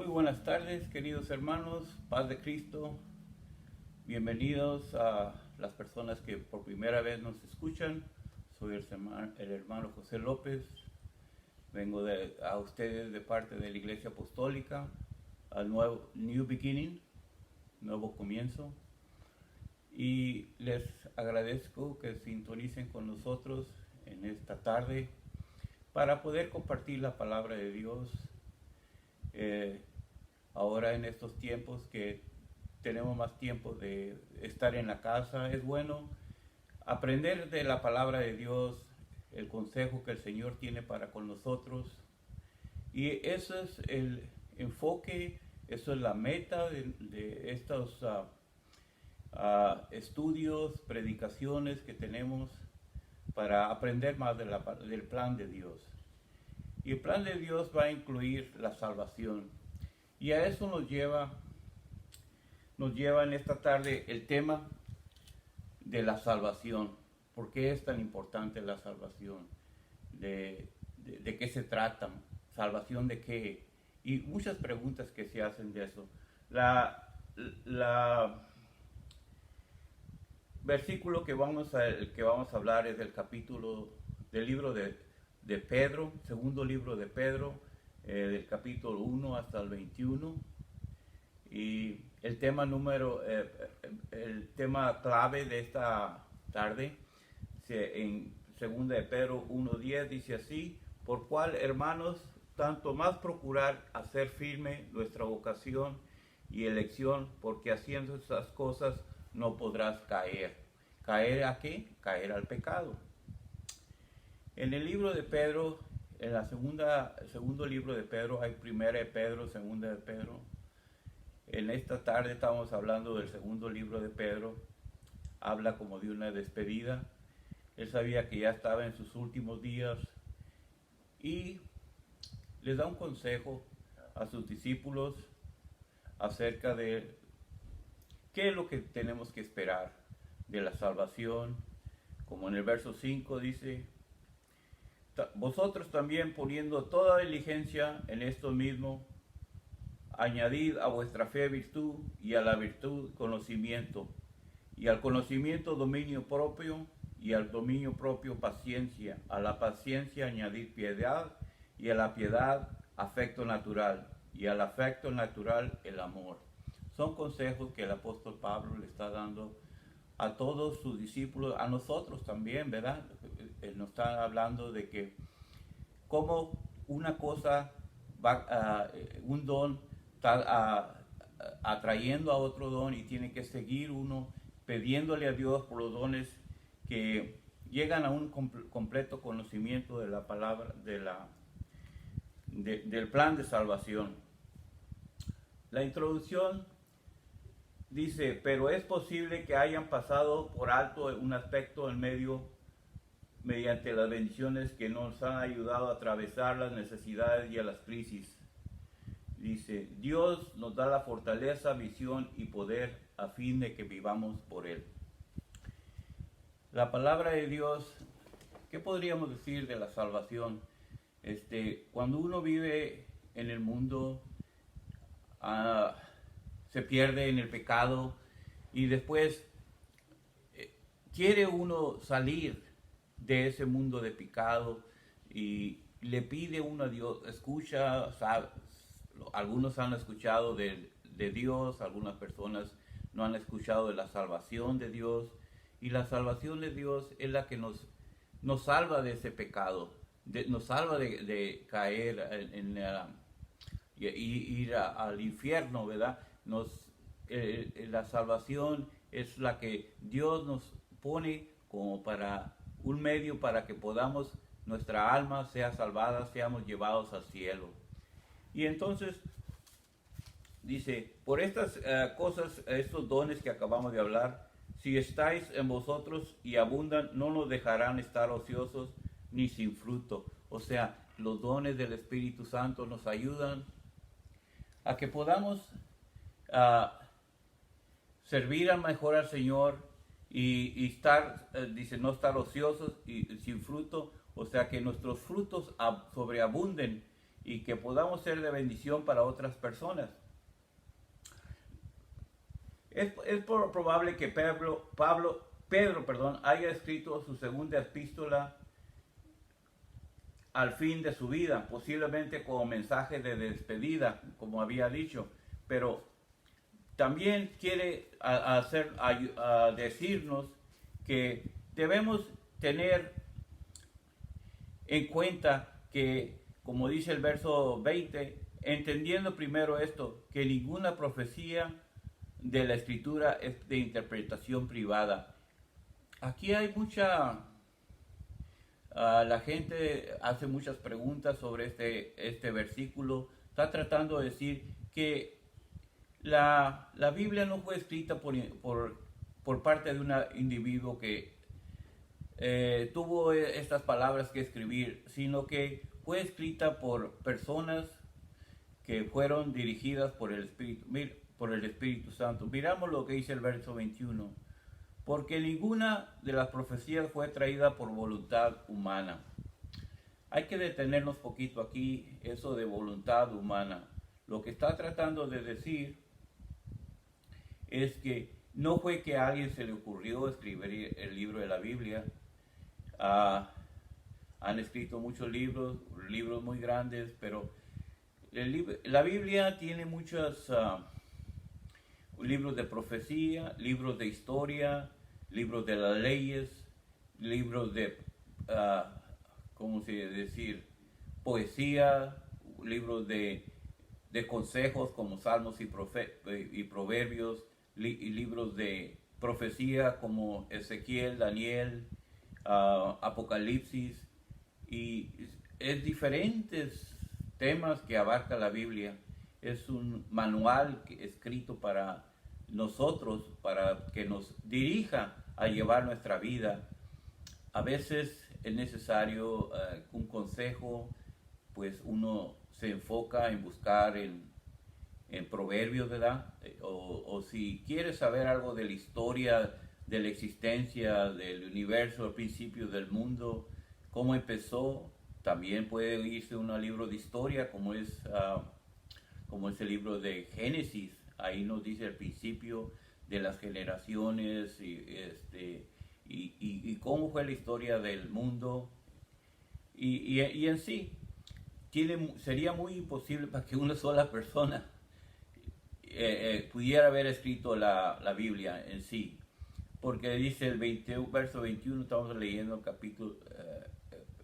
Muy buenas tardes, queridos hermanos, paz de Cristo. Bienvenidos a las personas que por primera vez nos escuchan. Soy el hermano José López. Vengo a ustedes de parte de la Iglesia Apostólica, al nuevo New Beginning, nuevo comienzo. Y les agradezco que sintonicen con nosotros en esta tarde para poder compartir la palabra de Dios. Ahora en estos tiempos que tenemos más tiempo de estar en la casa, es bueno aprender de la palabra de Dios, el consejo que el Señor tiene para con nosotros. Y eso es el enfoque, eso es la meta de estos estudios, predicaciones que tenemos para aprender más del plan de Dios. Y el plan de Dios va a incluir la salvación. Y a eso nos lleva en esta tarde el tema de la salvación. ¿Por qué es tan importante la salvación? ¿De qué se trata? ¿Salvación de qué? Y muchas preguntas que se hacen de eso. La versículo que vamos a hablar es del libro de Pedro, segundo libro de Pedro, del capítulo 1 hasta el 21. Y el tema clave de esta tarde, en segunda de Pedro 1:10 dice así: por cual, hermanos, tanto más procurar hacer firme nuestra vocación y elección, porque haciendo esas cosas no podrás caer. ¿Caer a qué? Caer al pecado. En el libro de Pedro, en el segundo libro de Pedro, hay primera de Pedro, segunda de Pedro. En esta tarde estamos hablando del segundo libro de Pedro. Habla como de una despedida. Él sabía que ya estaba en sus últimos días y les da un consejo a sus discípulos acerca de qué es lo que tenemos que esperar de la salvación. Como en el verso 5 dice: vosotros también, poniendo toda diligencia en esto mismo, añadid a vuestra fe virtud, y a la virtud conocimiento, y al conocimiento dominio propio, y al dominio propio paciencia, a la paciencia añadid piedad, y a la piedad afecto natural, y al afecto natural el amor. Son consejos que el apóstol Pablo le está dando a todos sus discípulos, a nosotros también, ¿verdad? Él nos está hablando de que cómo una cosa un don está atrayendo a otro don, y tiene que seguir uno pidiéndole a Dios por los dones que llegan a un completo conocimiento de la palabra, del plan de salvación. La introducción dice: pero es posible que hayan pasado por alto un aspecto en medio mediante las bendiciones que nos han ayudado a atravesar las necesidades y a las crisis. Dice: Dios nos da la fortaleza, visión y poder a fin de que vivamos por Él. La palabra de Dios, ¿qué podríamos decir de la salvación? Cuando uno vive en el mundo, se pierde en el pecado, y después quiere uno salir de ese mundo de pecado, y le pide uno a Dios, escucha, algunos han escuchado de Dios, algunas personas no han escuchado de la salvación de Dios, y la salvación de Dios es la que nos salva de ese pecado, nos salva de caer y ir al infierno, ¿verdad? La salvación es la que Dios nos pone como para un medio para que podamos, nuestra alma sea salvada, seamos llevados al cielo. Y entonces dice: por estas cosas, estos dones que acabamos de hablar, si estáis en vosotros y abundan, no nos dejarán estar ociosos ni sin fruto. O sea, los dones del Espíritu Santo nos ayudan a que podamos servir mejor al Señor y estar, dice, no estar ociosos y sin fruto. O sea, que nuestros frutos sobreabunden y que podamos ser de bendición para otras personas. Es probable que Pedro haya escrito su segunda epístola al fin de su vida, posiblemente como mensaje de despedida, como había dicho, pero también quiere decirnos que debemos tener en cuenta que, como dice el verso 20, entendiendo primero esto, que ninguna profecía de la Escritura es de interpretación privada. Aquí hay la gente hace muchas preguntas sobre este versículo. Está tratando de decir que la Biblia no fue escrita por parte de un individuo que tuvo estas palabras que escribir, sino que fue escrita por personas que fueron dirigidas por el Espíritu Santo. Miramos lo que dice el verso 21. Porque ninguna de las profecías fue traída por voluntad humana. Hay que detenernos poquito aquí, eso de voluntad humana. Lo que está tratando de decir es que no fue que a alguien se le ocurrió escribir el libro de la Biblia. Han escrito muchos libros muy grandes, pero la Biblia tiene muchos libros de profecía, libros de historia, libros de las leyes, libros de, ¿cómo se decir? Poesía, libros de consejos como Salmos y Proverbios, y libros de profecía como Ezequiel, Daniel, Apocalipsis, y es diferentes temas que abarca la Biblia. Es un manual escrito para nosotros, para que nos dirija a llevar nuestra vida. A veces es necesario un consejo, pues uno se enfoca en buscar en proverbios, ¿verdad? O si quiere saber algo de la historia, de la existencia del universo, el principio del mundo, cómo empezó, también puede irse uno al libro de historia, como es el libro de Génesis. Ahí nos dice el principio de las generaciones y cómo fue la historia del mundo. Y en sí, sería muy imposible para que una sola persona pudiera haber escrito la Biblia en sí. Porque dice el verso 21, estamos leyendo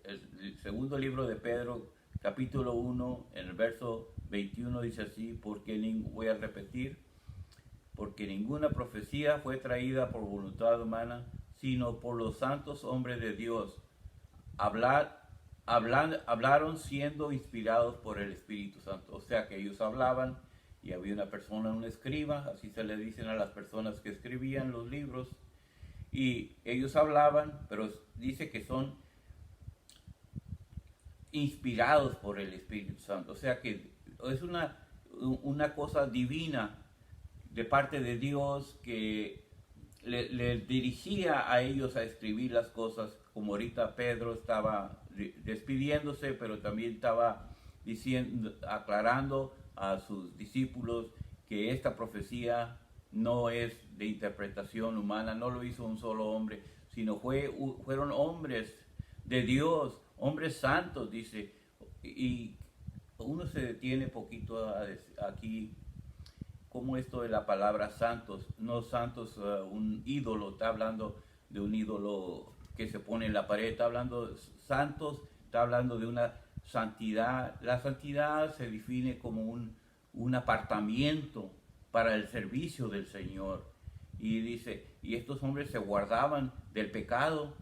el segundo libro de Pedro, capítulo 1, en el verso 21 dice así, voy a repetir, porque ninguna profecía fue traída por voluntad humana, sino por los santos hombres de Dios. Hablaron siendo inspirados por el Espíritu Santo. O sea que ellos hablaban y había una persona, un escriba, así se le dicen a las personas que escribían los libros, y ellos hablaban, pero dice que son inspirados por el Espíritu Santo. O sea que es una cosa divina de parte de Dios que le dirigía a ellos a escribir las cosas, como ahorita Pedro estaba despidiéndose, pero también estaba aclarando a sus discípulos que esta profecía no es de interpretación humana, no lo hizo un solo hombre, sino fueron hombres de Dios, hombres santos, dice. Y uno se detiene poquito aquí, como esto de la palabra santos, no santos, un ídolo, está hablando de un ídolo que se pone en la pared, está hablando de santos, está hablando de una santidad. La santidad se define como un apartamiento para el servicio del Señor. Y dice, y estos hombres se guardaban del pecado,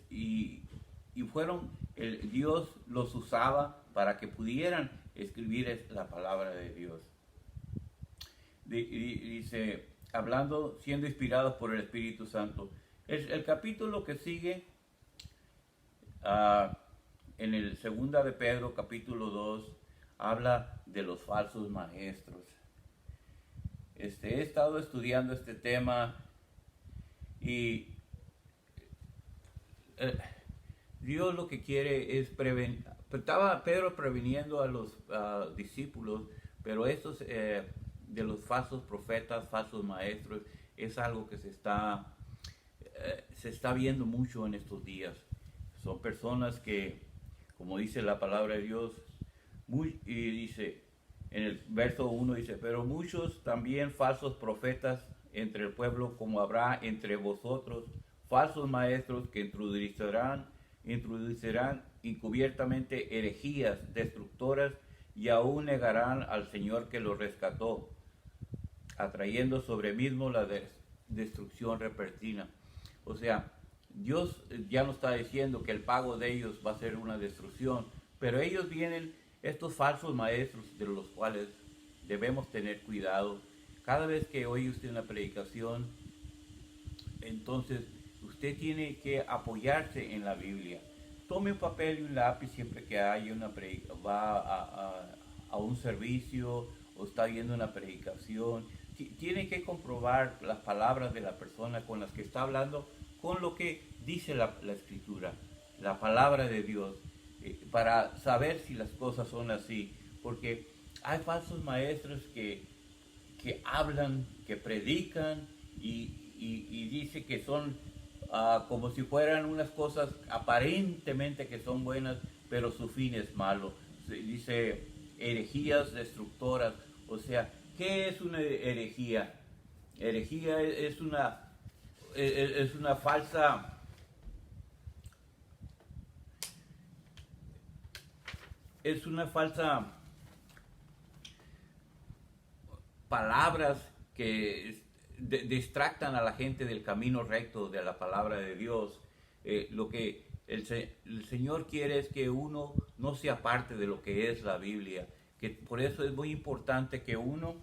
y Dios los usaba para que pudieran escribir la palabra de Dios. Dice, hablando, siendo inspirados por el Espíritu Santo. El capítulo que sigue, en el 2 de Pedro, capítulo 2, habla de los falsos maestros. He estado estudiando este tema y Dios lo que quiere es prevenir. Estaba Pedro previniendo a los discípulos, pero estos de los falsos profetas, falsos maestros, es algo que se está viendo mucho en estos días. Son personas que, como dice la palabra de Dios, y dice, en el verso 1 dice, pero muchos también falsos profetas entre el pueblo, como habrá entre vosotros falsos maestros que introducirán encubiertamente herejías destructoras y aún negarán al Señor que los rescató, atrayendo sobre mismo la destrucción repentina. O sea, Dios ya nos está diciendo que el pago de ellos va a ser una destrucción, pero ellos vienen, estos falsos maestros, de los cuales debemos tener cuidado. Cada vez que oye usted una predicación, entonces usted tiene que apoyarse en la Biblia. Tome un papel y un lápiz siempre que haya va a un servicio o está viendo una predicación. Tiene que comprobar las palabras de la persona con las que está hablando con lo que dice la Escritura, la palabra de Dios, para saber si las cosas son así. Porque hay falsos maestros que hablan, que predican y dice que son como si fueran unas cosas aparentemente que son buenas, pero su fin es malo. Dice herejías destructoras. O sea, ¿qué es una herejía? Herejía es una falsa palabras que distractan a la gente del camino recto de la palabra de Dios. Lo que el Señor quiere es que uno no se aparte de lo que es la Biblia. Que por eso es muy importante que uno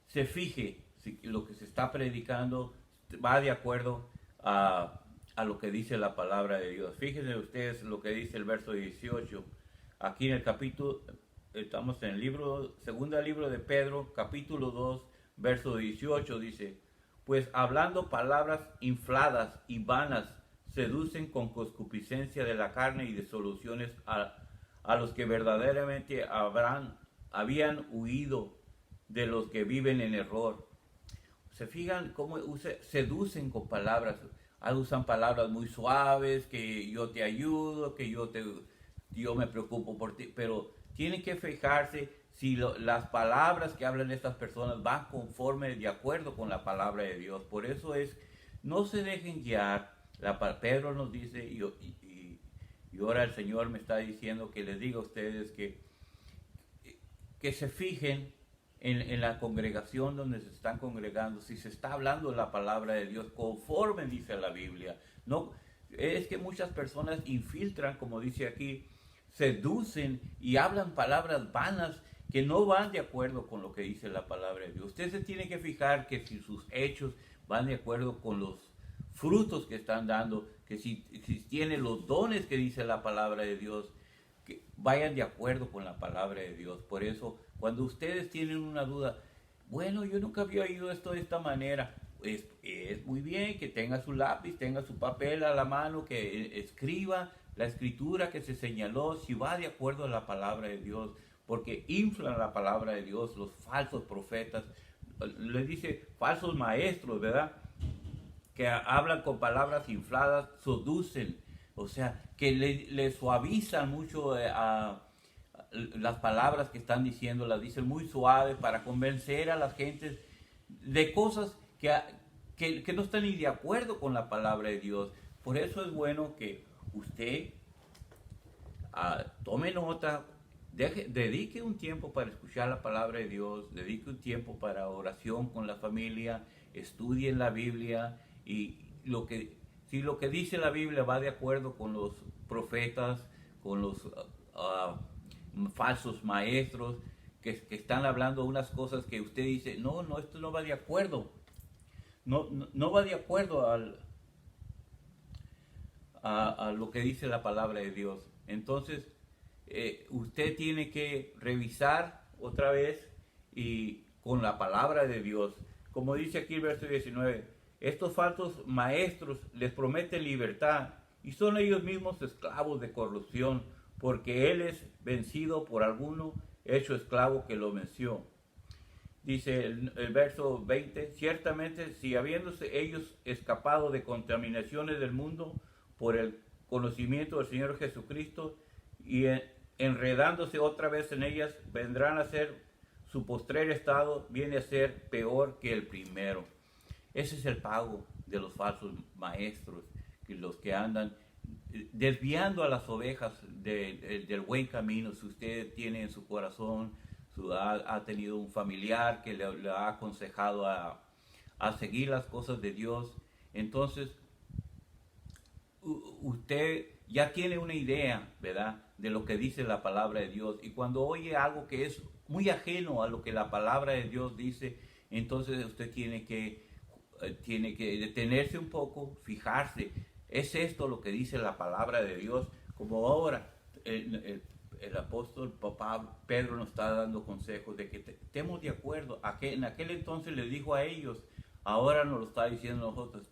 se fije si lo que se está predicando va de acuerdo a lo que dice la palabra de Dios. Fíjense ustedes lo que dice el verso 18. Aquí en el capítulo, estamos en el segundo libro de Pedro, capítulo 2, verso 18, dice, pues hablando palabras infladas y vanas, seducen con concupiscencia de la carne y de soluciones a los que verdaderamente habían huido de los que viven en error. Se fijan cómo seducen con palabras. Usan palabras muy suaves, que yo te ayudo, que yo me preocupo por ti, pero tienen que fijarse si las palabras que hablan estas personas van conforme, de acuerdo con la palabra de Dios. Por eso no se dejen guiar. Pedro nos dice, y ahora el Señor me está diciendo que les diga a ustedes que se fijen en la congregación donde se están congregando, si se está hablando la palabra de Dios conforme dice la Biblia. No, es que muchas personas infiltran, como dice aquí, seducen y hablan palabras vanas que no van de acuerdo con lo que dice la palabra de Dios. Usted se tiene que fijar que si sus hechos van de acuerdo con los frutos que están dando, que si tienen los dones que dice la palabra de Dios, que vayan de acuerdo con la palabra de Dios. Por eso, cuando ustedes tienen una duda, bueno, yo nunca había oído esto de esta manera, es muy bien que tenga su lápiz, tenga su papel a la mano, que escriba la escritura que se señaló, si va de acuerdo a la palabra de Dios, porque inflan la palabra de Dios los falsos profetas, les dice falsos maestros, ¿verdad? Que hablan con palabras infladas, seducen, o sea, que le suavizan mucho las palabras que están diciendo, las dicen muy suaves para convencer a las gentes de cosas que no están ni de acuerdo con la palabra de Dios. Por eso es bueno que usted tome nota, dedique un tiempo para escuchar la palabra de Dios, dedique un tiempo para oración con la familia, estudien la Biblia y si lo que dice la Biblia va de acuerdo con los profetas, con los falsos maestros que están hablando unas cosas que usted dice, no, esto no va de acuerdo, no va de acuerdo a lo que dice la palabra de Dios. Entonces, usted tiene que revisar otra vez y con la palabra de Dios. Como dice aquí el verso 19, estos falsos maestros les prometen libertad y son ellos mismos esclavos de corrupción, porque él es vencido por alguno, hecho esclavo que lo venció. Dice el verso 20, ciertamente si habiéndose ellos escapado de contaminaciones del mundo por el conocimiento del Señor Jesucristo y enredándose otra vez en ellas, vendrán a ser, su postrer estado viene a ser peor que el primero. Ese es el pago de los falsos maestros, que los que andan desviando a las ovejas del buen camino. Si usted tiene en su corazón, ha tenido un familiar que le ha aconsejado a seguir las cosas de Dios, entonces usted ya tiene una idea, ¿verdad?, de lo que dice la palabra de Dios. Y cuando oye algo que es muy ajeno a lo que la palabra de Dios dice, entonces usted tiene que detenerse un poco, fijarse. ¿Es esto lo que dice la palabra de Dios? Como ahora el apóstol papá Pedro nos está dando consejos de que estemos de acuerdo. En aquel entonces le dijo a ellos, ahora nos lo está diciendo a nosotros.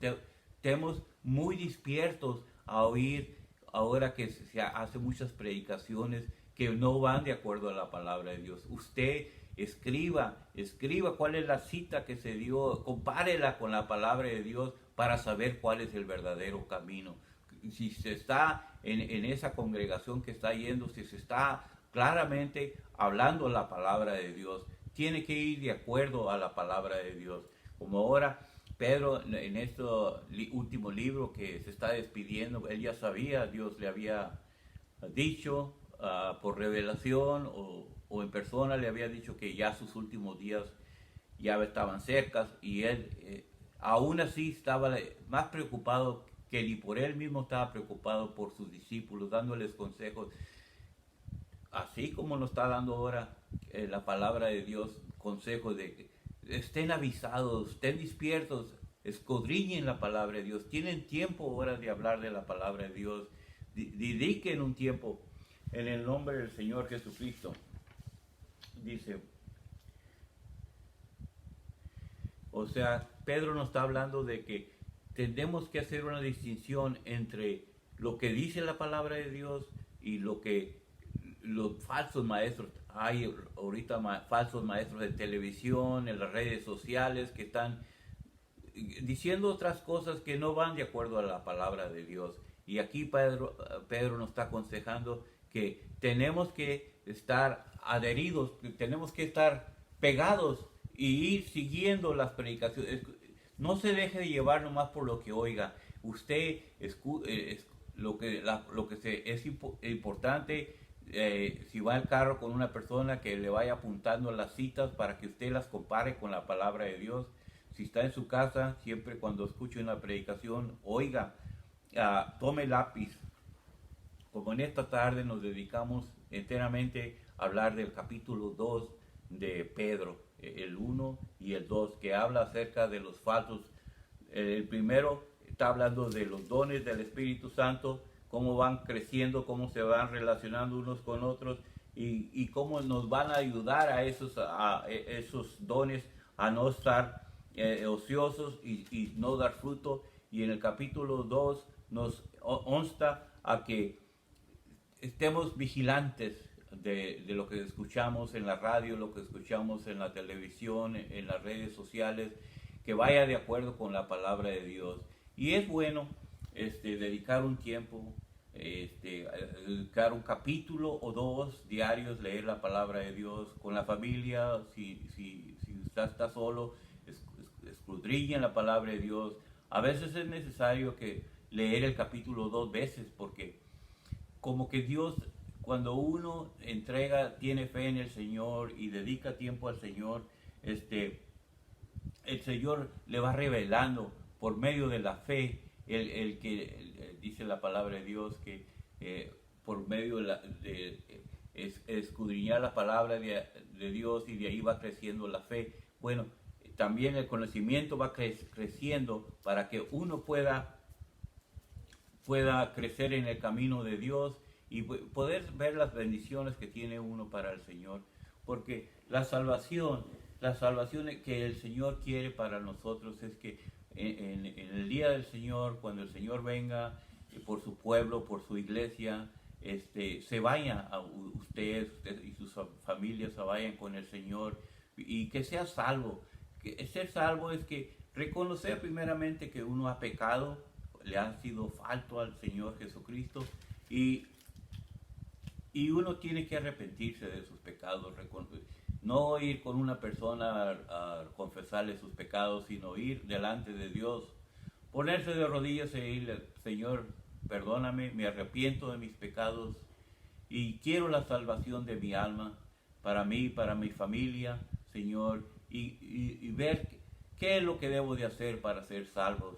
Estemos muy despiertos a oír, ahora que se hace muchas predicaciones que no van de acuerdo a la palabra de Dios. Usted escriba cuál es la cita que se dio, compárela con la palabra de Dios para saber cuál es el verdadero camino. Si se está en esa congregación que está yendo, si se está claramente hablando la palabra de Dios, tiene que ir de acuerdo a la palabra de Dios. Como ahora Pedro en este último libro que se está despidiendo, él ya sabía, Dios le había dicho por revelación o en persona, le había dicho que ya sus últimos días ya estaban cerca, y él aún así estaba más preocupado que ni por él mismo, estaba preocupado por sus discípulos, dándoles consejos, así como nos está dando ahora la palabra de Dios, consejos de que estén avisados, estén despiertos, escudriñen la palabra de Dios, tienen tiempo ahora de hablar de la palabra de Dios, dediquen un tiempo en el nombre del Señor Jesucristo. Dice, o sea, Pedro nos está hablando de que tenemos que hacer una distinción entre lo que dice la palabra de Dios y lo que los falsos maestros, hay ahorita falsos maestros de televisión, en las redes sociales, que están diciendo otras cosas que no van de acuerdo a la palabra de Dios. Y aquí Pedro nos está aconsejando que tenemos que estar adheridos, que tenemos que estar pegados y ir siguiendo las predicaciones. No se deje de llevar nomás por lo que oiga. Usted es importante. Si va al carro con una persona, que le vaya apuntando las citas para que usted las compare con la palabra de Dios. Si está en su casa, siempre cuando escuche una predicación, oiga, tome lápiz. Como en esta tarde nos dedicamos enteramente a hablar del capítulo 2 de Pedro, el 1 y el 2, que habla acerca de los falsos. El primero está hablando de los dones del Espíritu Santo, cómo van creciendo, cómo se van relacionando unos con otros y cómo nos van a ayudar a esos dones a no estar ociosos y no dar fruto. Y en el capítulo 2 nos consta a que estemos vigilantes de lo que escuchamos en la radio, lo que escuchamos en la televisión, en las redes sociales, que vaya de acuerdo con la palabra de Dios. Y es bueno dedicar un tiempo, dedicar un capítulo o dos diarios, leer la palabra de Dios con la familia. Si usted está solo, escudriñen la palabra de Dios. A veces es necesario que leer el capítulo 2 veces, porque como que Dios, cuando uno tiene fe en el Señor y dedica tiempo al Señor, el Señor le va revelando por medio de la fe, dice la palabra de Dios que por medio de escudriñar la palabra de Dios, y de ahí va creciendo la fe. Bueno, también el conocimiento va creciendo para que uno pueda crecer en el camino de Dios y poder ver las bendiciones que tiene uno para el Señor. Porque la salvación que el Señor quiere para nosotros es que en el día del Señor, cuando el Señor venga, por su pueblo, por su iglesia, se vaya a usted y sus familias se vayan con el Señor y que sea salvo. Ser salvo es que reconocer primeramente que uno ha pecado, le ha sido falto al Señor Jesucristo y, y uno tiene que arrepentirse de sus pecados, no ir con una persona a confesarle sus pecados, sino ir delante de Dios, ponerse de rodillas y decirle, Señor, perdóname, me arrepiento de mis pecados y quiero la salvación de mi alma para mí, para mi familia, Señor, y ver qué es lo que debo de hacer para ser salvos.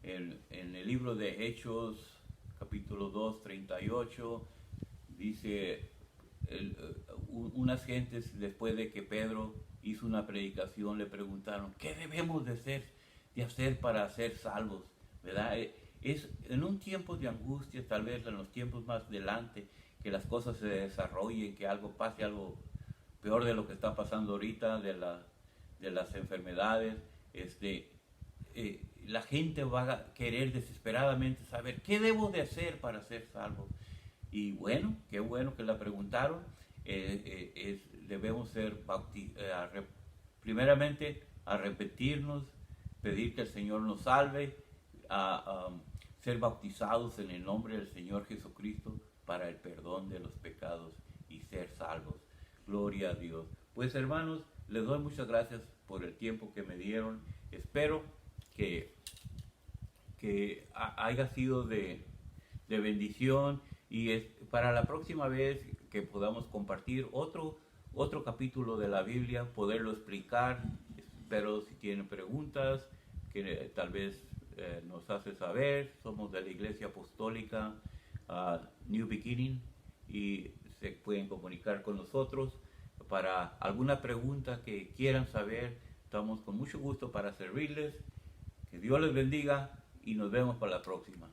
En el libro de Hechos, capítulo 2, 38, dice, unas gentes después de que Pedro hizo una predicación le preguntaron, ¿qué debemos de hacer para ser salvos? ¿Verdad? Es en un tiempo de angustia, tal vez en los tiempos más adelante, que las cosas se desarrollen, que algo pase, algo peor de lo que está pasando ahorita, de las enfermedades, la gente va a querer desesperadamente saber qué debo de hacer para ser salvo. Y bueno, qué bueno que la preguntaron. Debemos ser primeramente arrepentirnos, pedir que el Señor nos salve, ser bautizados en el nombre del Señor Jesucristo para el perdón de los pecados y ser salvos. Gloria a Dios. Pues hermanos, les doy muchas gracias por el tiempo que me dieron. Espero que haya sido de bendición y para la próxima vez que podamos compartir otro capítulo de la Biblia, poderlo explicar. Espero si tienen preguntas que tal vez nos hace saber. Somos de la Iglesia Apostólica New Beginning y se pueden comunicar con nosotros para alguna pregunta que quieran saber. Estamos con mucho gusto para servirles. Que Dios les bendiga y nos vemos para la próxima.